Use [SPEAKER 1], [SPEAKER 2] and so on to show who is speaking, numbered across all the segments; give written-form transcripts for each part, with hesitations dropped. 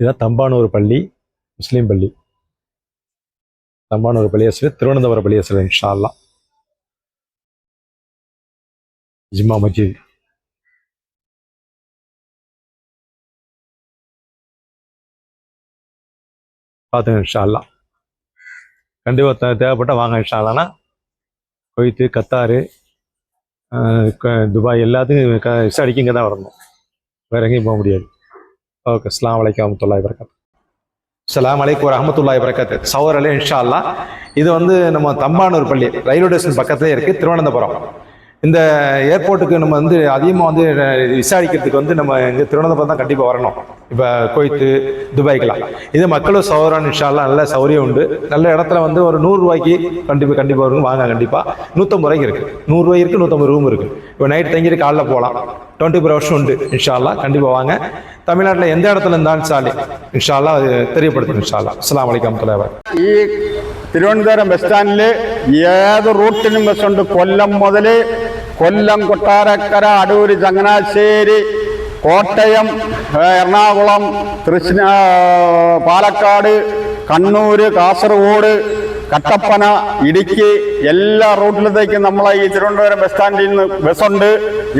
[SPEAKER 1] இதுதான் தம்பானூர் பள்ளி, முஸ்லீம் பள்ளி. தம்பானூர் பள்ளியாசிரியர், திருவனந்தபுரம் பள்ளியாசிரியர் இன்ஷா அல்லாஹ். ஜிம்மா மஜீத். பார்த்துங்க இன்ஷா அல்லாஹ். கண்டிப்பாக தேவைப்பட்ட வாங்க இன்ஷா அல்லாஹ்னா. குவைத்து, கத்தாரு, துபாய் எல்லாத்துக்கும் விசாரிக்க இங்கே தான் வரணும், வேறு எங்கேயும் போக முடியாது. ஓகே. அஸ்ஸலாமு அலைக்கும் வரஹ்மத்துல்லாஹி வபரகாத்துஹு. அஸ்ஸலாமு அலைக்கும் வரஹ்மத்துல்லாஹி வபரகாத்துஹு. சகோதரர்களே, இன்ஷா அல்லாஹ் இது வந்து நம்ம தம்பானூர் பள்ளி ரயில்வே ஸ்டேஷன் பக்கத்துலேயே இருக்குது, திருவனந்தபுரம். இந்த ஏர்போர்ட்டுக்கு நம்ம வந்து அதிகமாக வந்து விசாரிக்கிறதுக்கு வந்து நம்ம இங்கே திருவனந்தபுரம் தான் கண்டிப்பாக வரணும். இப்போ குவைத்து, துபாய்க்கெலாம் இது மக்களும் சௌரான் இன்ஷா அல்லாஹ் நல்ல சௌரியம் உண்டு. நல்ல இடத்துல வந்து ஒரு 100 ரூபாய்க்கு கண்டிப்பாக வரும், வாங்க. கண்டிப்பாக 150 ரூபாய்க்கு இருக்குது, 100 ரூபாய் இருக்குது, 150 ரூம் இருக்குது. இப்போ நைட் தங்கிட்டு காலைல போகலாம், 24 hours உண்டு இன்ஷா அல்லாஹ். கண்டிப்பாக வாங்க. தமிழ்நாட்டில் எந்த இடத்துல இருந்தாலும் சாலி இன்ஷா அல்லாஹ் அது தெரியப்படுத்தும் இன்ஷா அல்லாஹ். அஸ்ஸலாமு அலைக்கும் வரஹ்மத்துல்லாஹி வபரகாத்துஹு.
[SPEAKER 2] ഈ തിരുവനന്തപുരം ബസ് സ്റ്റാൻഡിൽ ഏത് റൂട്ടിനും ബസ്സുണ്ട്. കൊല്ലം മുതൽ കൊല്ലം, കൊട്ടാരക്കര, അടൂര്, ചങ്ങനാശ്ശേരി, കോട്ടയം, എറണാകുളം, പാലക്കാട്, കണ്ണൂര്, കാസർഗോഡ്, കട്ടപ്പന, ഇടുക്കി എല്ലാ റൂട്ടിലത്തേക്കും നമ്മളെ ഈ തിരുവനന്തപുരം ബസ് സ്റ്റാൻഡിൽ നിന്ന് ബസ്സുണ്ട്.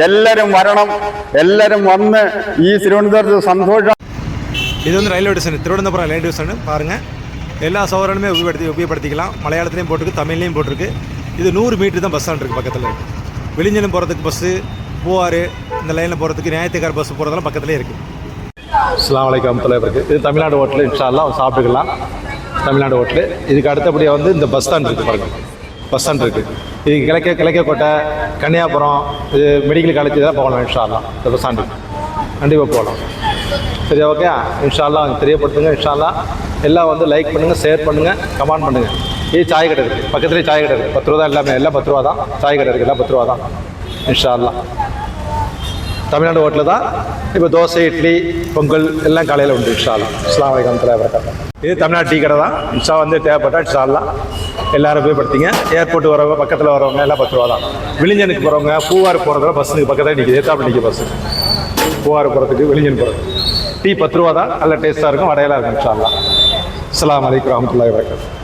[SPEAKER 2] എല്ലാവരും വരണം, എല്ലാവരും വന്ന് ഈ തിരുവനന്തപുരത്ത് സന്തോഷം.
[SPEAKER 1] இது வந்து railway station, Thiruvananthapuram railway station. பாருங்கள், எல்லா சௌகரியமே உபயோகப்படுத்திக்கலாம். மலையாளத்துலேயும் போட்டிருக்கு, தமிழ்லேயும் போட்டிருக்கு. இது 100 மீட்டர் தான் பஸ் ஸ்டாண்ட் இருக்குது பக்கத்தில் இருக்குது. விழிஞ்சனம் போகிறதுக்கு பஸ்ஸு, பூவாறு இந்த லைனில் போகிறதுக்கு, நியாயத்துக்கார பஸ் போகிறதெல்லாம் பக்கத்துலேயே இருக்குது. அஸ்ஸலாமு அலைக்கும் வரஹ்மத்துல்லாஹி வபரகாத்துஹு. இது தமிழ்நாடு ஹோட்டல் இன்ஷா அல்லாஹ் சாப்பிட்டுக்கலாம். தமிழ்நாடு ஹோட்டலு. இதுக்கு அடுத்தபடியாக வந்து இந்த பஸ் ஸ்டாண்ட் இருக்குது பாருங்கள், பஸ் ஸ்டாண்ட் இருக்குது. இது கிழக்கோட்டை, கன்னியாகுமரம், இது மெடிக்கல் காலேஜ் தான் போகலாம் இன்ஷா அல்லாஹ். இந்த பஸ் ஸ்டாண்டுக்கு கண்டிப்பாக போகலாம். சரி, ஓகே. இன்ஷா அல்லாஹ் தெரியப்படுத்துங்க இன்ஷா அல்லாஹ். எல்லாம் வந்து லைக் பண்ணுங்கள், ஷேர் பண்ணுங்கள், கமெண்ட் பண்ணுங்கள். இது சாய் கடை இருக்குது பக்கத்துலேயே, சாய் கடை இருக்குது. 10 ரூபா தான் எல்லாமே, எல்லாம் 10 ரூபா தான். சாய் கடை இருக்குது, எல்லாம் 10 ரூபா தான் இன்ஷா அல்லாஹ். தமிழ்நாடு ஹோட்டலில் தான். இப்போ தோசை, இட்லி, பொங்கல் எல்லாம் காலையில் உண்டு இன்ஷா அல்லாஹ். அஸ்ஸலாமு அலைக்கும் வரஹ்மத்துல்லாஹி வபரகாத்துஹு. இது தமிழ்நாடு டீ கடை தான் இன்ஷா. வந்து தேவைப்பட்டால் இன்ஷா அல்லாஹ் எல்லோரும் உபயோகப்படுத்திங்க. ஏர்போர்ட் வரவங்க, பக்கத்தில் வரவங்க எல்லாம் 10 ரூபா தான். விழிஞ்சனுக்கு போகிறவங்க, பூவாறு போகிறதுல பஸ்ஸுக்கு பக்கத்தில் நிற்கிது, ஏத்தாப்பில் நிற்கிது பஸ்ஸு. பூவாறு போகிறதுக்கு, விழிஞ்சன் போகிறதுக்கு டீ 10 ரூபா தான். நல்ல டேஸ்ட்டாக இருக்கும், வடையெல்லாம் இருக்கும் இன்ஷா அல்லாஹ். அஸ்ஸலாமு அலைக்கும் வரஹ்மத்துல்லாஹி வபரகாத்துஹு.